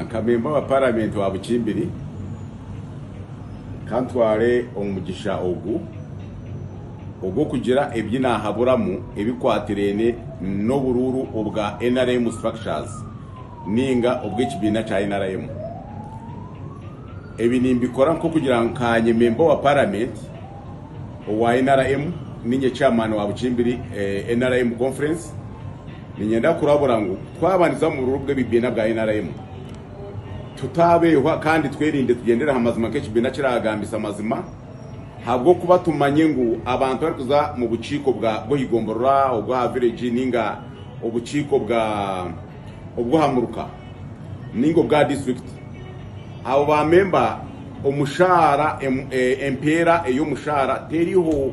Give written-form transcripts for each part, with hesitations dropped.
Kamemba wa parliament wa Bukimbiri kantware umugisha ogu kugira ebyina haburamu ebikwatirene no bururu ubwa NRM structures ninga ubw'ikibina cha NRM ebi nimbikora nko kugira nkanye member wa parliament wa NRM ninye chairman wa Bukimbiri NRM conference ninyenda kurabura ngo twabaniza mu bururu bw'ebibina bwa NRM tutabeho kandi twerinde tugendera hamazima k'ekibina kiragambisa amazima habwo kuba tumanye ngo abantu bari kuza mu buciko bwo higomborora obwa village ninga obuciko obwo hamuruka ningo bwa district abo ba member umushara empera eyo mushara teriho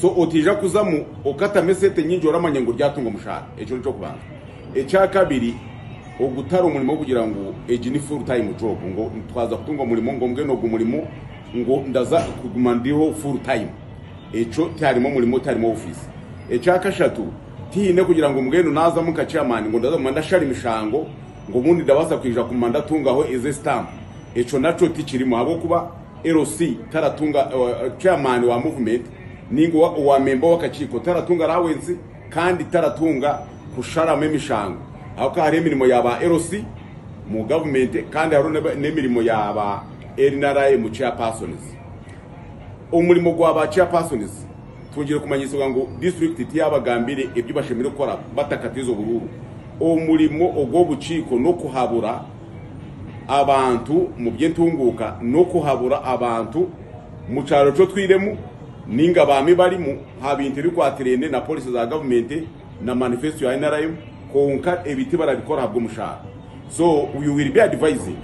so otija kuzamu okata mesete nyinjo ramanya ngo ryatunga mushara ejo cyo kubanza echa kabiri ogutara umurimo kugira ngo eji ni full time job ngo twaza kutunga umurimo ngo mbwe no gumurimo ngo ndaza kuguma ndiho full time eco cyarimo umurimo cyarimo office echa kashatu tine kugira ngo mbwe naza muka chairman ngo ndaza manda shari mishango ngo mundi ndabasa kwija kumanda tungaho ize stamp eco naco tikirimo abo kuba LC taratunga chairman wa movement ningo wa member wakachiko taratunga rawensi kandi taratunga kushara memishango aho hari imirimo yaba LC mu government kandi hari n'imirimo yaba NRM mu chairpersons umurimo gwaba chairpersons tungire kumanyiswa ngo district yabagambire ibyo bashimire gukora batakatizo bururu umurimo ogwo buciko no kuhabura abantu mu byentunguka no kuhabura abantu mu cyaro cyo twiremu ninga bami barimo habintu bikwatirene na police za government na manifesto ya NRM konka ebiti barabikora habwo mushara so you will be advising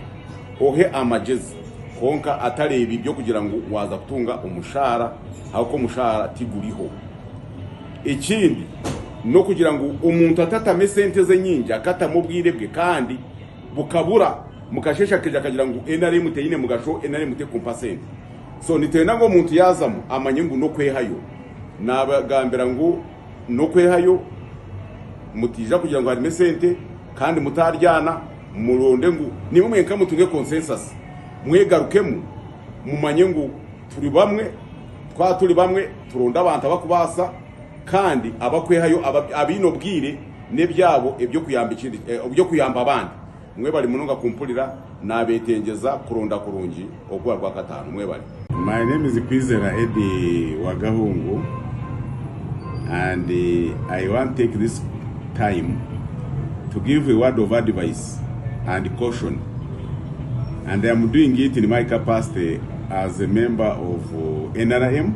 ohe amagezi konka atareba ibyo kugira ngo waza kutunga umushara ahoko mushara tiguriho ikindi no kugira ngo umuntu atatame sente ze nyinja katamubwire bwe kandi bukabura mukashesha keja kagira ngo NRM teyine mugasho NRM te compensate so nitenda ngo umuntu yazamo amanyungu no kwehayo nabagambira ngo no kwehayo mutija kugira ngo harime sente kandi mutaryana muronde ngo niba mwenka mutunge consensus mwegarukemu mumanye ngo turi bamwe turonda abantu abakubasa kandi abakwehayo abinobwire nebyabo ebyo kuyamba ikindi obyo kuyamba abandi mwe bari mununga kumpulira nabetengeza kuronda kurungi ogwa rwa katanu mwe bari. My name is Kwizera Eddie Wagahungu and I want to take this time to give a word of advice and caution, and I am doing it in my capacity as a member of NRM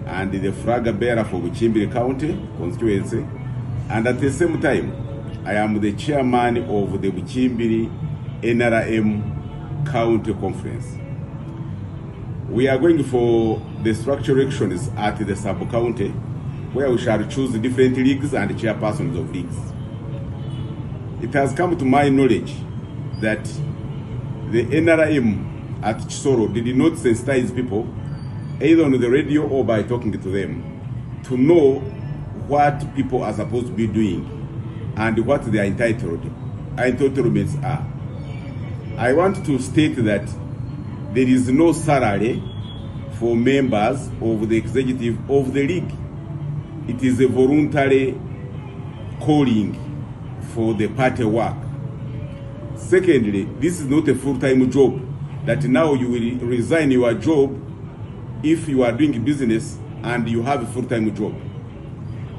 and the flag bearer for Bukimbiri County constituency, and at the same time I am the chairman of the Bukimbiri NRM County Conference. We are going for the structural elections at the sub-county where we shall choose different leagues and chairpersons of leagues. It has come to my knowledge that the NRM at Chisoro did not sensitize people, either on the radio or by talking to them, to know what people are supposed to be doing and what their entitlements are. I want to state that there is no salary for members of the executive of the league. It is a voluntary calling for the party work. Secondly, this is not a full-time job that now you will resign your job if you are doing business and you have a full-time job.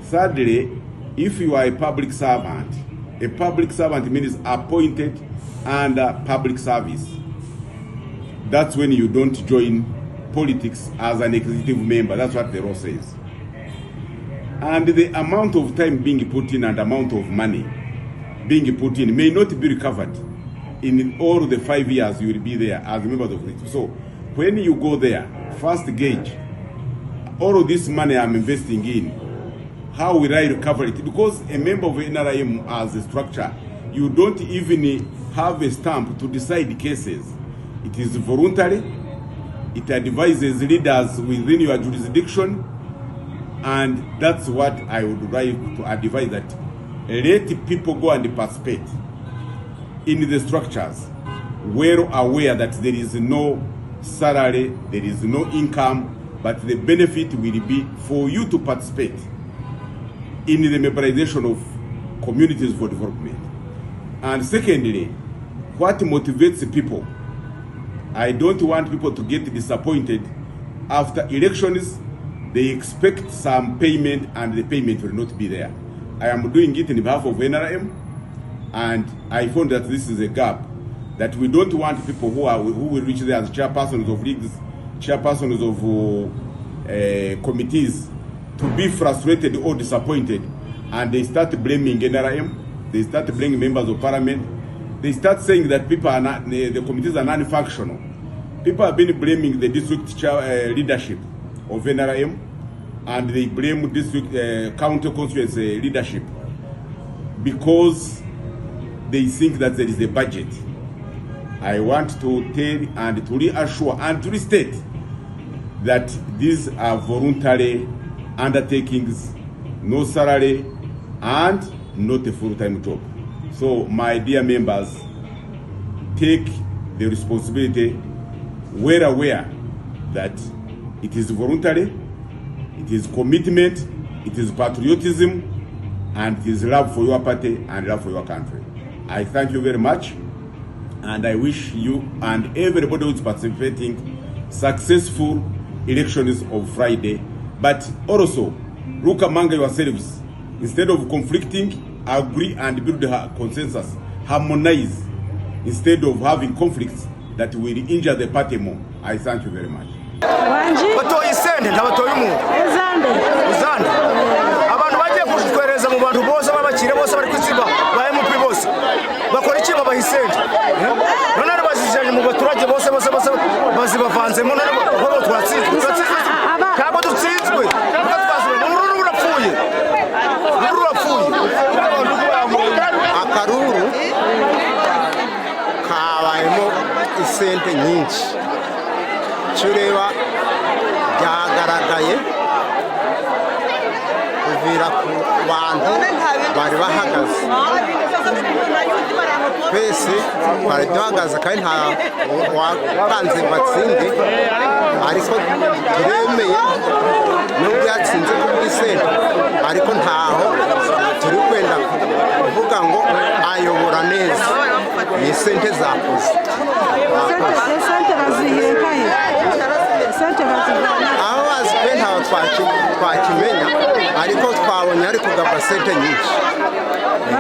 Thirdly, if you are a public servant means appointed under public service. That's when you don't join politics as an executive member. That's what the law says. And the amount of time being put in and amount of money being put in may not be recovered in all the 5 years you will be there as a member of it. So when you go there, first gauge all of this money I'm investing in, how will I recover it? Because a member of NRM as a structure, you don't even have a stamp to decide cases. It is voluntary. It advises leaders within your jurisdiction, and that's what I would like to advise, that let people go and participate. in the structures, well aware that there is no salary, there is no income, but the benefit will be for you to participate in the mobilization of communities for development. And secondly, what motivates people? I don't want people to get disappointed after elections. They expect some payment and the payment will not be there. I am doing it in behalf of NRM, and I found that this is a gap, that we don't want people who will reach there as chairpersons of leagues, chairpersons of committees, to be frustrated or disappointed, and they start blaming NRM, they start blaming members of parliament, they start saying that people are not, the committees are non-functional. People have been blaming the district leadership of NRM, and they blame district county constituency leadership because they think that there is a budget. I want to tell and to reassure and to restate that these are voluntary undertakings, no salary, and not a full-time job. So, my dear members, take the responsibility, well aware that it is voluntary, it is commitment, it is patriotism, and it is love for your party and love for your country. I thank you very much, and I wish you and everybody who is participating successful elections of Friday. But also, look among yourselves. Instead of conflicting, agree and build a consensus. Harmonize instead of having conflicts that will injure the party more. I thank you very much. Batoye isende ntabatoye umuntu uzande abantu bagiye kutwereza mu bantu bose babakire bose bari kwiziba ba MP bose bakora iki babaha isende none bazijanye mu baturage bose bazibavanzemo none bo twatsinzwe kabo dutsinzwe ururu urapfuye akaruru kabayemo isente nyinshi cyureba byagaragaye kuvira ku bantu bari bahagaze twese bari duhagaze kandi nta wakanze batsinde ariko turemeye nubwo yatsinze kubwisente ariko ntaho turi kwenda kuvuga ngo ayobora neza ni sente zakoze aho bazikwe ntaho twakimenya ariko twabonye ari kugaba sente nyinshi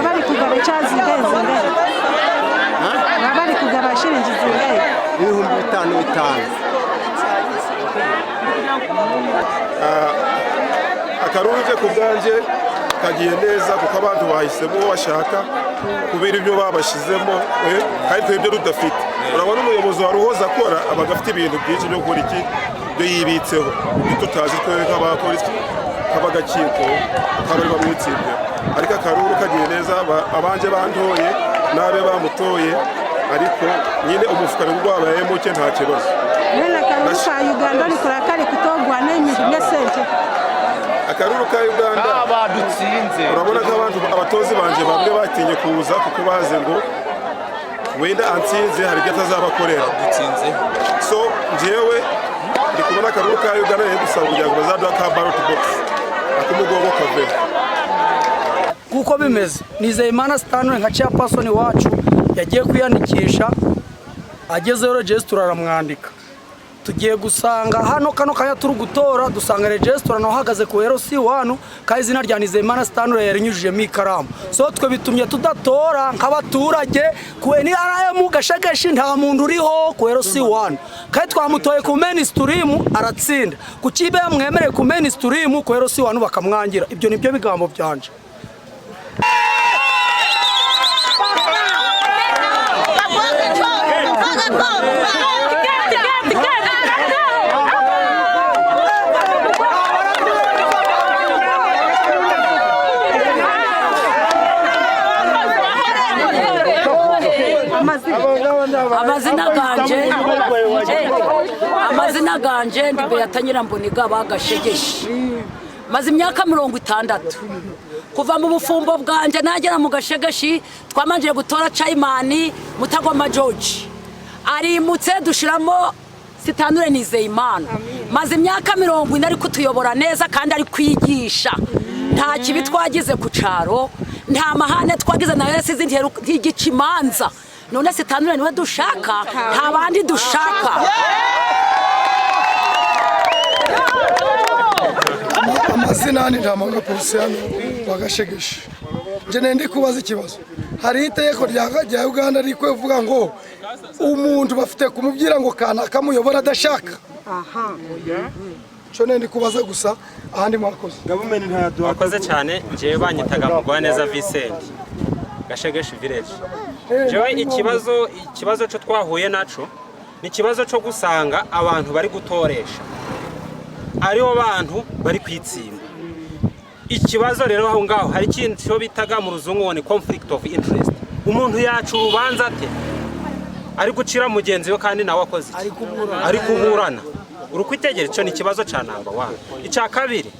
bari kugaba icyazi ndenze bari kugaba shiringi zingahe 5,500 akaruje ku bwanjye kagiye neza kuko abantu bahisemo bashaka kubera ibyo babashizemo kandi twebwe rudafite urabona umuyobozi wa ruhoza akora abagafite ibintu byinshi byo gukora iki byo yibitseho tutazi twe nk'abapolisi kabagakiko kabari bamwitsibye ariko akaruru kagiye neza abanje bantoye nabe bamutoye ariko nyine umufuka rwabaye muke nta kibazo nene akaruru ka Uganda rikora kari kutogwa n'imwe sente akaruru ka Uganda abadutsinze urabona ko abantu abatozi banje bamwe batinye kuza kuko baze ngo wenda antsinze hari gata zabakorera dutsinze so njewe ndi kubona akaruru ka Uganda yegusaba kugira ngo bazaduha ka ballot box akumugogo kave kuko bimeze Nizeyimana Stanley nka chairperson wacu yagiye kwiyandikisha agezeyo register aramwandika tugiye gusanga hano kano kanya turi gutora dusanga register no hagaze ku RC1 ka izina rya Nizeyimana Stanley yarinyujije mi karamu so twe bitumye tudatora nk'abaturage ku NRM gashagashe nta muntu uriho ku RC1 kandi twamutoye ku mainstream aratsinda ku kibe mwemere ku mainstream ku RC1 bakamwangira ibyo nibyo bigambo byanje amazina ganje ndi Beata Nyiramboniga bagashegeshe maze imyaka 60 kuva mu bufumbo bwanje nagera mu gashegashi twamanjiye gutora Chaimani Mutagoma George arimutse dushiramo Sitanure Nizeyimana maze imyaka 40 ari kutuyobora neza kandi ari kwigisha nta kibi twagize ku caro nta mahane twagize na wese zintero igicimanza none Sitanure niwe dushaka nta bandi dushaka amazina ni Ntamanga Porciano wagashegeshe je nende kubaza ikibazo hari iteko rya Uganda riko vuga ngo umuntu bafite kumubwira ngo kana kamuyobora adashaka cyo nende kubaza gusa ahandi mwakoze government ntaduhakoze cyane je banyitaga Mugwaneza Vincent Gashegeshe village jewe ikibazo cyo twahuye naco ni kibazo cyo gusanga abantu bari gutoresha ariho bantu bari kwitsimba ikibazo rero aho ngaho hari ikintu cyo bitaga mu ruzungu ni conflict of interest umuntu yacu urubanza ate ari gucira mugenzi we kandi nawe akoze ari kuburana urukwitegereza cyo ni kibazo ca number 1 icya kabiri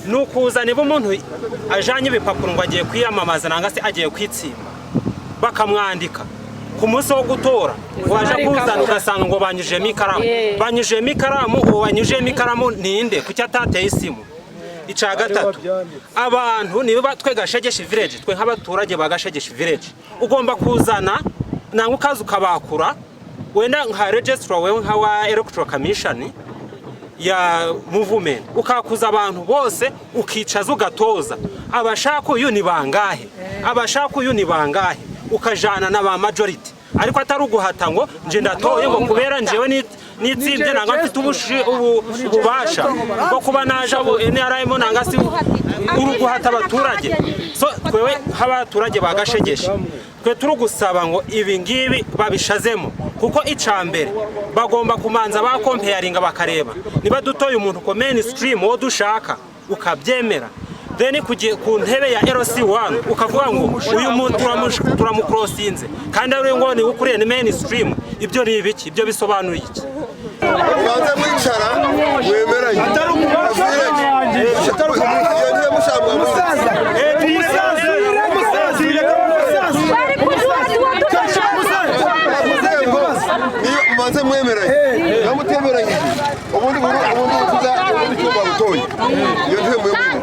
nukuza niba umuntu ajanye ibipapuro ngo agiye kwiyamamaza nanga se agiye kwitsimba bakamwandika ku munsi wo gutora waje kuzana ugasanga ngo banyujemo ikaramu uwo banyujemo ikaramu ninde kuki atateye isimu icya gatatu abantu niba twe Gashegeshe village twe nk'abaturage ba Gashegeshe village ugomba kuzana nanga ukaza ukabakura wenda nka registrar wewe nka wa electoral commission ya movement ukakuza abantu bose ukicaza ugatoza abashaka uyu ni bangahe ukajana na ba majority ariko atari uguhata ngo nje ndatoye ngo kubera njewe nitsimbe nanga mfite ububasha bwo kuba naje NRM nanga si uruguhata abaturage so twewe abaturage ba Gashegeshe twe turugusaba ngo ibi ngibi babishazemo kuko icambere bagomba kumanza ba comparinga bakareba niba dutoye umuntu ko mainstream wo dushaka ukabyemera then kugiye ku ntebe ya LC1 ukavuga ngo uyu muntu turamucrossinze kandi ari ngo ni ukuriye ni mainstream ibyo ni ibiki ibyo bisobanuye iki banze mwicara wemeranye atari banze mwemeranye namutemeranye ubundi tuza icyumba butoyi iyo ntebe mwemeranye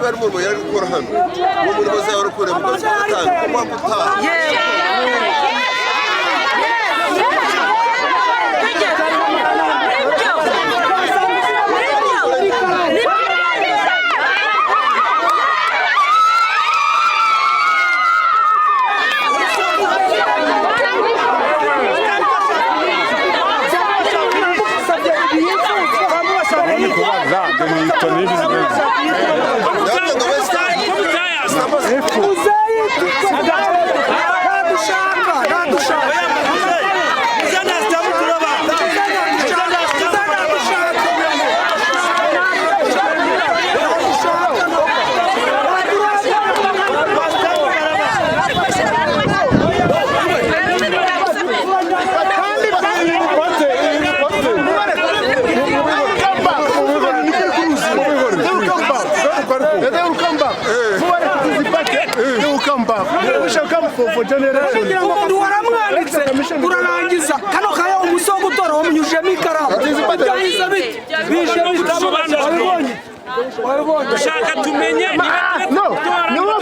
bari mu yari gukora hano uwo muri baza barukore mu gatanga kuma gutaha umuntu waramwanditse urarangiza kano kaya umusonga utora wamunyujemo ikaramu byahize bite bije wabibonye dushaka tumenye niba